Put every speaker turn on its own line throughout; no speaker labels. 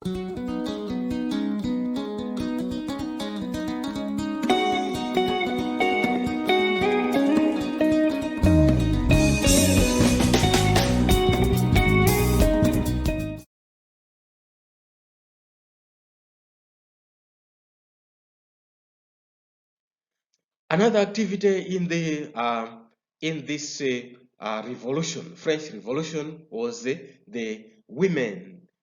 Another activity in this revolution, French Revolution, was the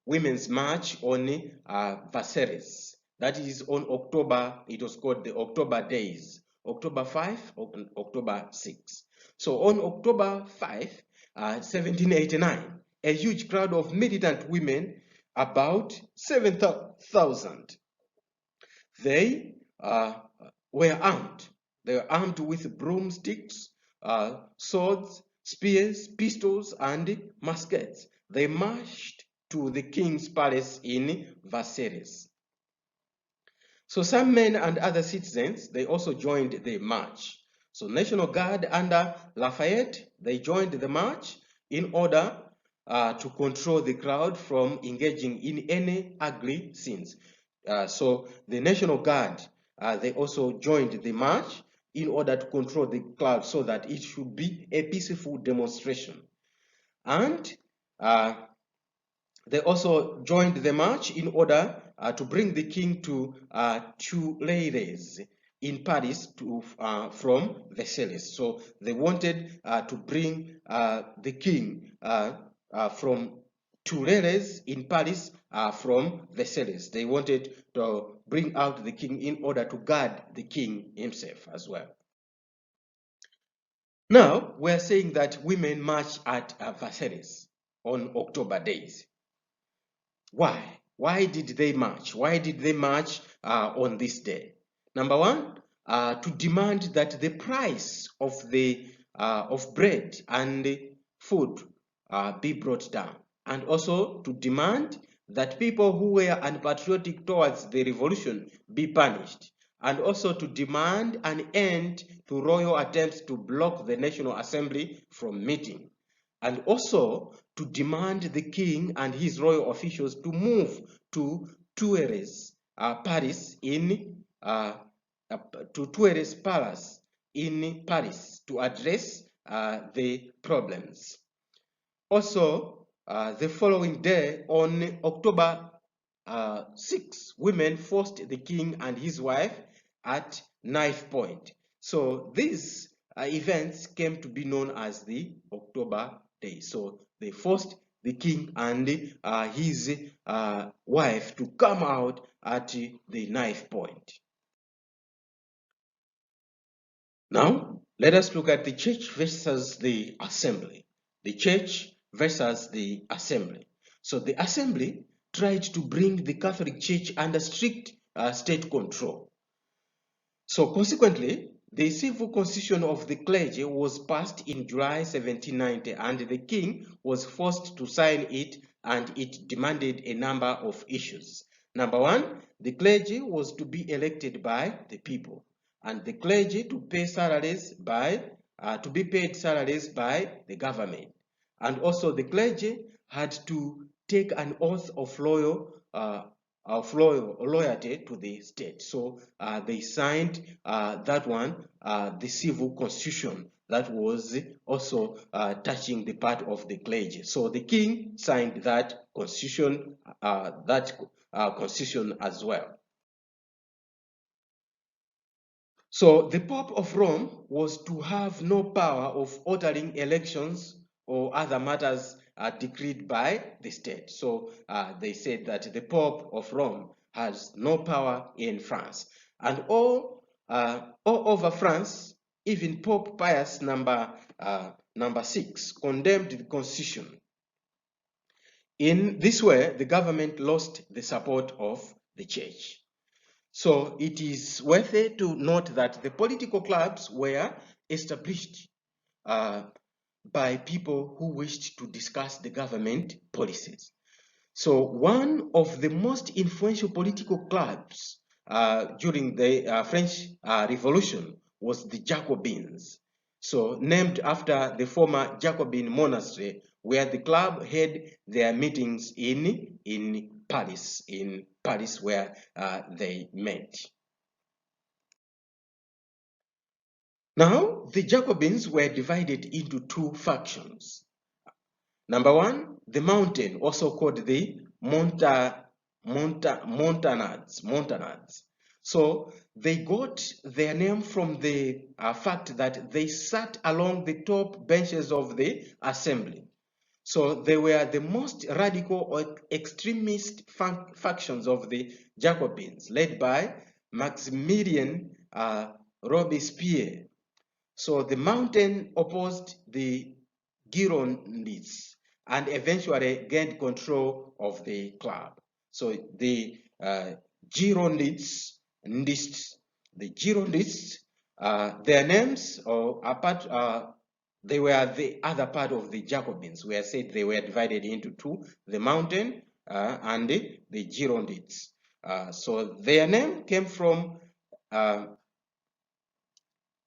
women's march on Varrenes. That is on October. It was called the October Days, October 5 and October 6. So on October 5, 1789, a huge crowd of militant women, about 7,000, they were armed. They were armed with broomsticks, swords, spears, pistols, and muskets. They marched to the king's palace in Versailles. So some men and other citizens, they also joined the march. So National Guard under Lafayette, they joined the march in order to control the crowd from engaging in any ugly scenes. So the National Guard, they also joined the march in order to control the crowd so that it should be a peaceful demonstration. And they also joined the march in order to bring the king to Tuileries in Paris from Versailles. So they wanted to bring the king from Tuileries in Paris from Versailles. They wanted to bring out the king in order to guard the king himself as well. Now, we're saying that women march at Versailles on October days. Why? Why did they march? Why did they march on this day? Number one, to demand that the price of bread and food be brought down, and also to demand that people who were unpatriotic towards the revolution be punished, and also to demand an end to royal attempts to block the National Assembly from meeting, and also to demand the king and his royal officials to move to Tuileries Palace in to address the problems. Also, the following day, on October 6, women forced the king and his wife at knife point. So these events came to be known as the October Day. So they forced the king and his wife to come out at the knife point. Now, let us look at the church versus the assembly. The church versus the assembly. So the assembly tried to bring the Catholic Church under strict state control. So consequently, the civil constitution of the clergy was passed in July 1790, and the king was forced to sign it, and it demanded a number of issues. Number one, the clergy was to be elected by the people, and the clergy to pay salaries to be paid salaries by the government, and also the clergy had to take an oath of loyalty to the state. So they signed that one, the civil constitution, that was also touching the part of the clergy. So the king signed that constitution, constitution as well. So the Pope of Rome was to have no power of altering elections or other matters decreed by the state. So they said that the Pope of Rome has no power in France. And all over France, even Pope Pius number 6 condemned the constitution. In this way, the government lost the support of the church. So it is worthy to note that the political clubs were established by people who wished to discuss the government policies. So one of the most influential political clubs during the French Revolution was the Jacobins. So named after the former Jacobin monastery, where the club had their meetings in Paris, where they met. Now, the Jacobins were divided into two factions. Number one, the mountain, also called the Montagnards. So they got their name from the fact that they sat along the top benches of the assembly. So they were the most radical or extremist factions of the Jacobins, led by Maximilien Robespierre. So the mountain opposed the Girondists and eventually gained control of the club. So the Girondists, their names they were the other part of the Jacobins. We have said they were divided into two: the mountain and the Girondists. So their name came from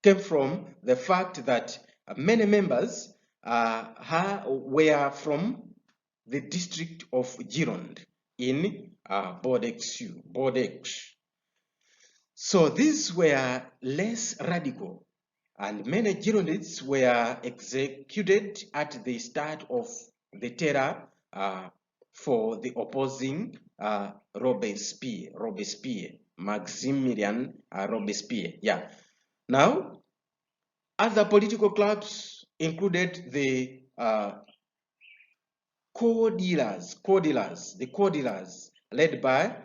the fact that many members were from the district of Gironde in Bordeaux. So these were less radical, and many Girondists were executed at the start of the terror for the opposing Robespierre, Maximilien Robespierre. Yeah. Now, other political clubs included the Cordillers, led by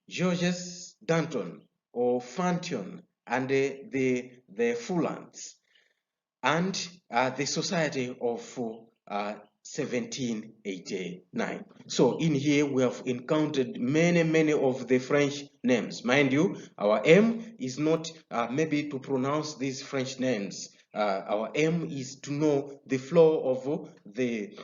Georges Danton or Fantion, and the Fulans, and the Society of 1789. So in here we have encountered many of the French names. Mind you, our aim is not maybe to pronounce these French names. Our aim is to know the flow of the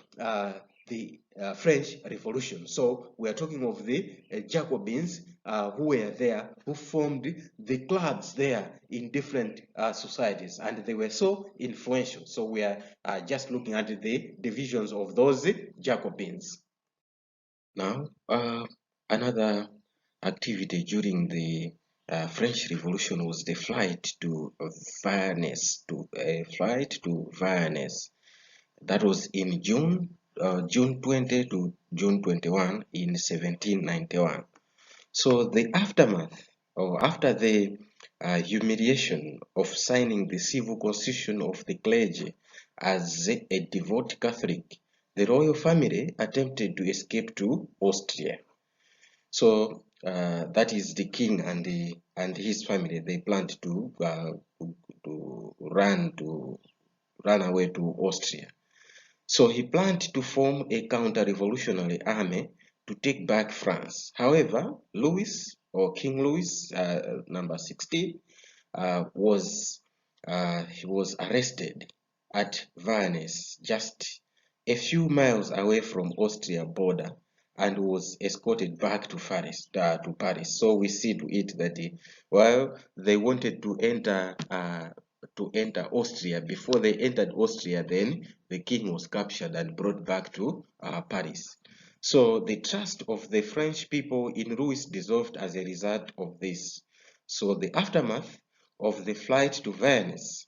French Revolution. So we are talking of the Jacobins who were there, who formed the clubs there in different societies, and they were so influential. So we are just looking at the divisions of those Jacobins. Now, another activity during the French Revolution was the flight to Varrenes. That was in June 20 to June 21 in 1791. So the aftermath, or after the humiliation of signing the civil constitution of the clergy as a devout Catholic, the royal family attempted to escape to Austria. So that is the king and his family. They planned to run away to Austria. So he planned to form a counter-revolutionary army to take back France. However, King Louis, number 16, was arrested at Varrenes, just a few miles away from Austria border, and was escorted back to Paris. So we see to it that while they wanted to enter Austria, before they entered Austria, then the king was captured and brought back to Paris. So the trust of the French people in Louis dissolved as a result of this. So the aftermath of the flight to Varrenes,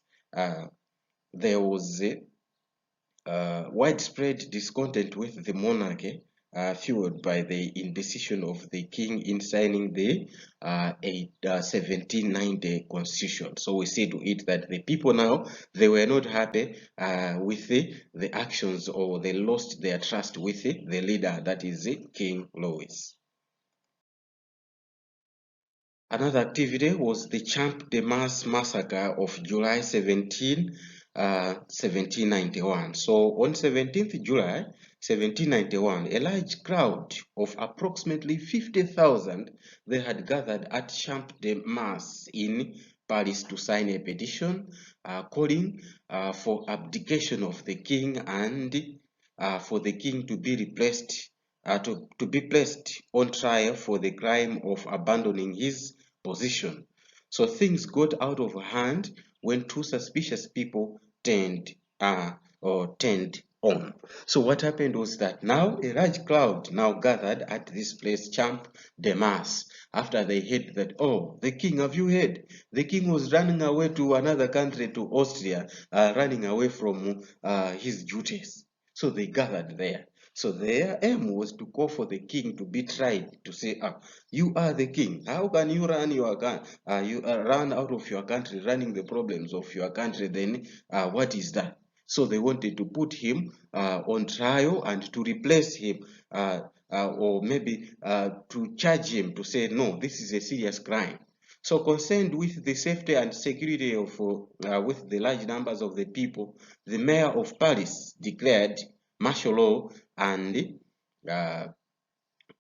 there was widespread discontent with the monarchy, fueled by the indecision of the king in signing the 1790 constitution. So we see to it that the people now, they were not happy with the actions, or they lost their trust with the leader, that is King Louis. Another activity was the Champ de Mars massacre of July 1791. So on 17th July 1791, a large crowd of approximately 50,000, they had gathered at Champ de Mars in Paris to sign a petition calling for abdication of the king and for the king to be replaced to be placed on trial for the crime of abandoning his position. So things got out of hand when two suspicious people turned on. So what happened was that now a large crowd now gathered at this place, Champ de Mars, after they heard that, oh, the king, have you heard? The king was running away to another country, to Austria, running away from his duties. So they gathered there. So their aim was to call for the king to be tried, to say, you are the king. How can you run run out of your country, running the problems of your country? Then what is that? So they wanted to put him on trial and to replace him, or maybe to charge him, to say, no, this is a serious crime. So concerned with the safety and security of with the large numbers of the people, the mayor of Paris declared martial law and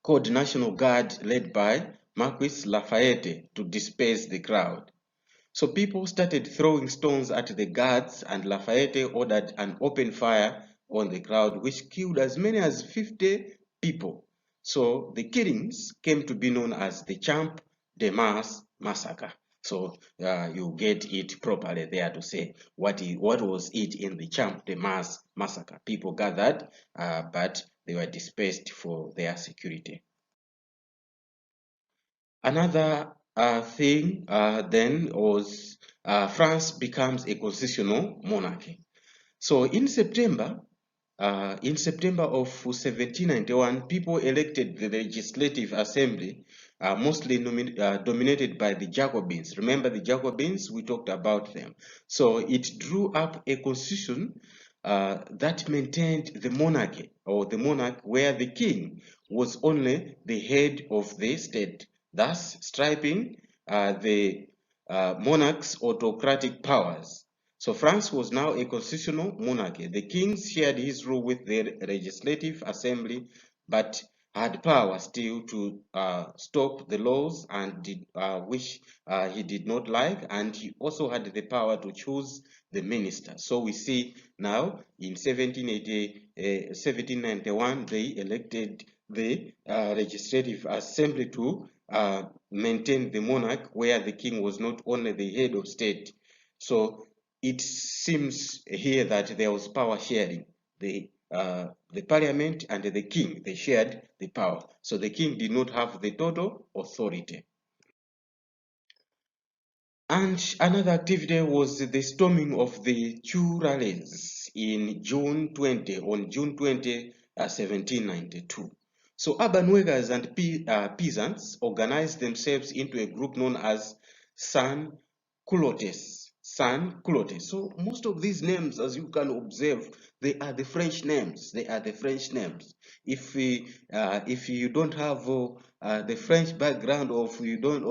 called National Guard led by Marquis Lafayette to disperse the crowd. So people started throwing stones at the guards, and Lafayette ordered an open fire on the crowd, which killed as many as 50 people. So the killings came to be known as the Champ de Mars massacre. So you get it properly there to say what was it in the Champ de Mars massacre. People gathered, but they were dispersed for their security. Another thing then was France becomes a constitutional monarchy. So in September of 1791, people elected the Legislative Assembly, mostly dominated by the Jacobins. Remember the Jacobins? We talked about them. So it drew up a constitution that maintained the monarchy, or the monarch, where the king was only the head of the state, thus stripping the monarch's autocratic powers. So France was now a constitutional monarchy. The king shared his rule with the legislative assembly, but had power still to stop the laws and which he did not like, and he also had the power to choose the minister. So we see now in 1791 they elected the legislative assembly to maintain the monarch, where the king was not only the head of state. So it seems here that there was power sharing. The parliament and the king, they shared the power. So the king did not have the total authority. And another activity was the storming of the Tuileries in June 20, on June 20, 1792. So urban workers and peasants organized themselves into a group known as sans-culottes. Sans-culottes. So most of these names, as you can observe, they are the French names. They are the French names. If you don't have the French background, or you don't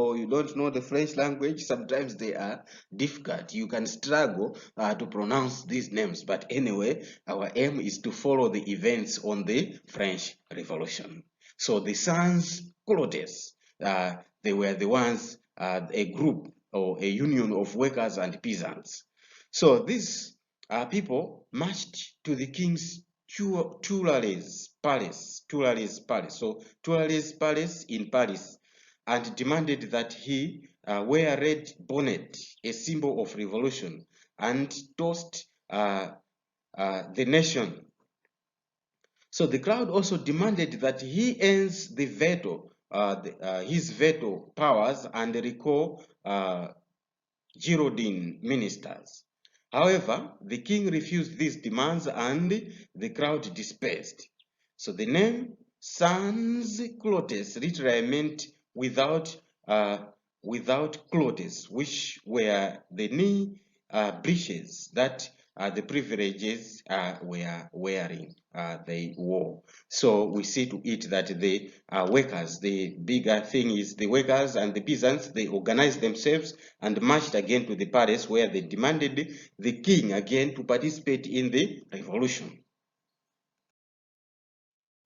know the French language, sometimes they are difficult. You can struggle to pronounce these names. But anyway, our aim is to follow the events on the French Revolution. So the sans-culottes, they were the ones, a group or a union of workers and peasants. So these people marched to the king's Tuileries Palace. So Tuileries Palace in Paris, and demanded that he wear a red bonnet, a symbol of revolution, and toast the nation. So the crowd also demanded that he ends the veto, his veto powers, and recall Girondin ministers. However, the king refused these demands and the crowd dispersed. So the name sans-culottes literally meant without clothes, which were the knee breeches that the privileges were wearing, they wore. So we see to it that the workers, the bigger thing is the workers and the peasants, they organized themselves and marched again to the palace, where they demanded the king again to participate in the revolution.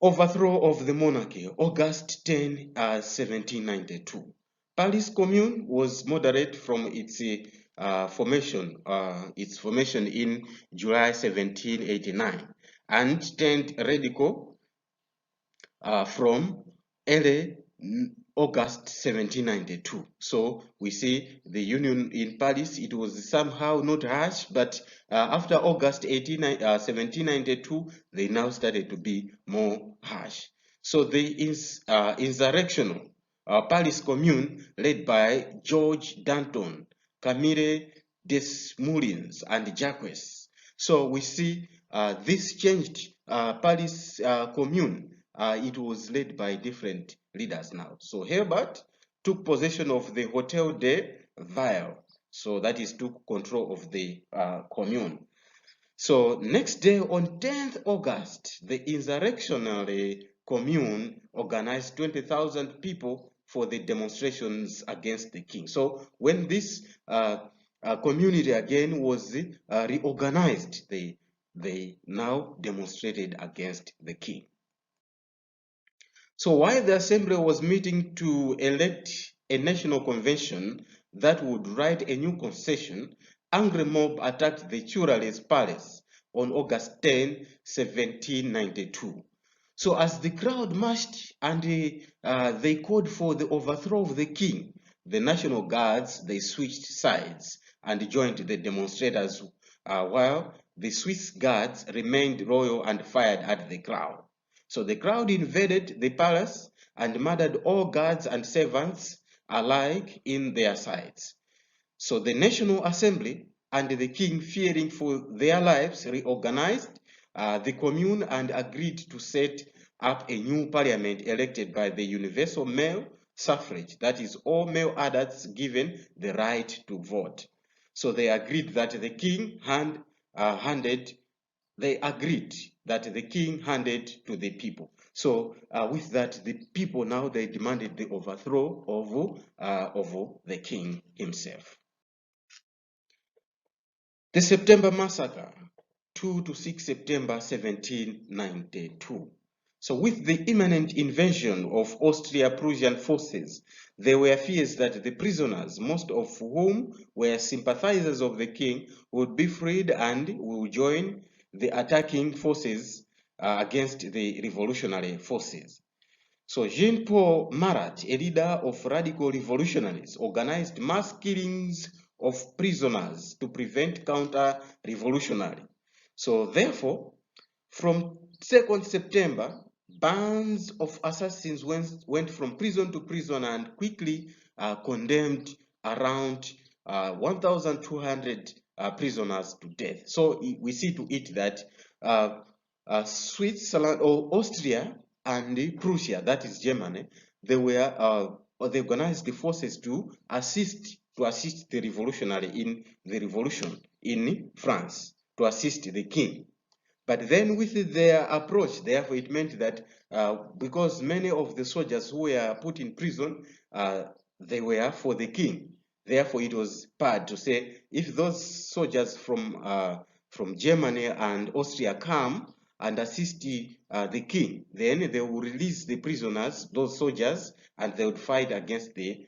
Overthrow of the monarchy, August 10, 1792. Paris Commune was moderate from its formation in July 1789, and turned radical from early August 1792. So we see the union in Paris, it was somehow not harsh, but after August 1792, they now started to be more harsh. So the insurrectional Paris Commune, led by George Danton, Camille Desmoulins, and Jacques. So we see this changed Paris Commune. It was led by different leaders now. So Herbert took possession of the Hotel de Ville. So that is took control of the commune. So next day on 10th August, the insurrectionary commune organized 20,000 people for the demonstrations against the king. So when this community again was reorganized, they now demonstrated against the king. So while the assembly was meeting to elect a national convention that would write a new constitution, angry mob attacked the Churales Palace on August 10, 1792. So as the crowd marched and they called for the overthrow of the king, the National Guards, they switched sides and joined the demonstrators, while the Swiss Guards remained loyal and fired at the crowd. So the crowd invaded the palace and murdered all guards and servants alike in their sides. So the National Assembly and the king, fearing for their lives, reorganized the commune and agreed to set up a new parliament elected by the universal male suffrage, that is, all male adults given the right to vote. So they agreed that the king handed to the people. So with that, the people now, they demanded the overthrow of the king himself. The September Massacre, 2 to 6 September 1792. So with the imminent invasion of Austria-Prussian forces, there were fears that the prisoners, most of whom were sympathizers of the king, would be freed and will join the attacking forces against the revolutionary forces. So Jean-Paul Marat, a leader of radical revolutionaries, organized mass killings of prisoners to prevent counter-revolutionary. So therefore, from 2nd September, bands of assassins went from prison to prison and quickly condemned around 1,200 prisoners to death. So we see to it that Switzerland or Austria and Prussia, that is Germany, they organized the forces to assist the revolutionary in the revolution in France, to assist the king. But then with their approach, therefore, it meant that because many of the soldiers who were put in prison, they were for the king. Therefore, it was bad to say, if those soldiers from Germany and Austria come and assist the king, then they will release the prisoners, those soldiers, and they would fight against the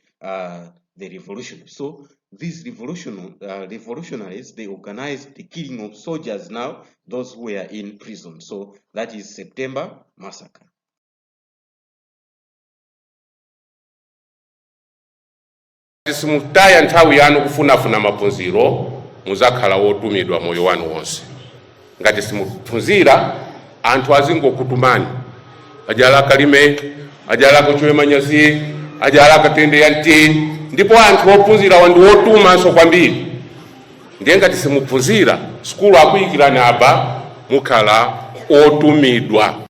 revolution. So these revolutionaries, they organized the killing of soldiers now, those who were in prison. So that is September Massacre.
Simutaya nthawi yanu kufunafuna maphunziro muzakhala wotumidwa moyo wanu wonse. Ngati simuphunzira anthu azingokutumani ajala kalime ajala kuchwe manyazi ajala katende yanti ndipo anthu ophunzira wandi wotumanso kwambiri. Ndiye ngati simuphunzira skulu akuyikirani apa mukhala otumidwa.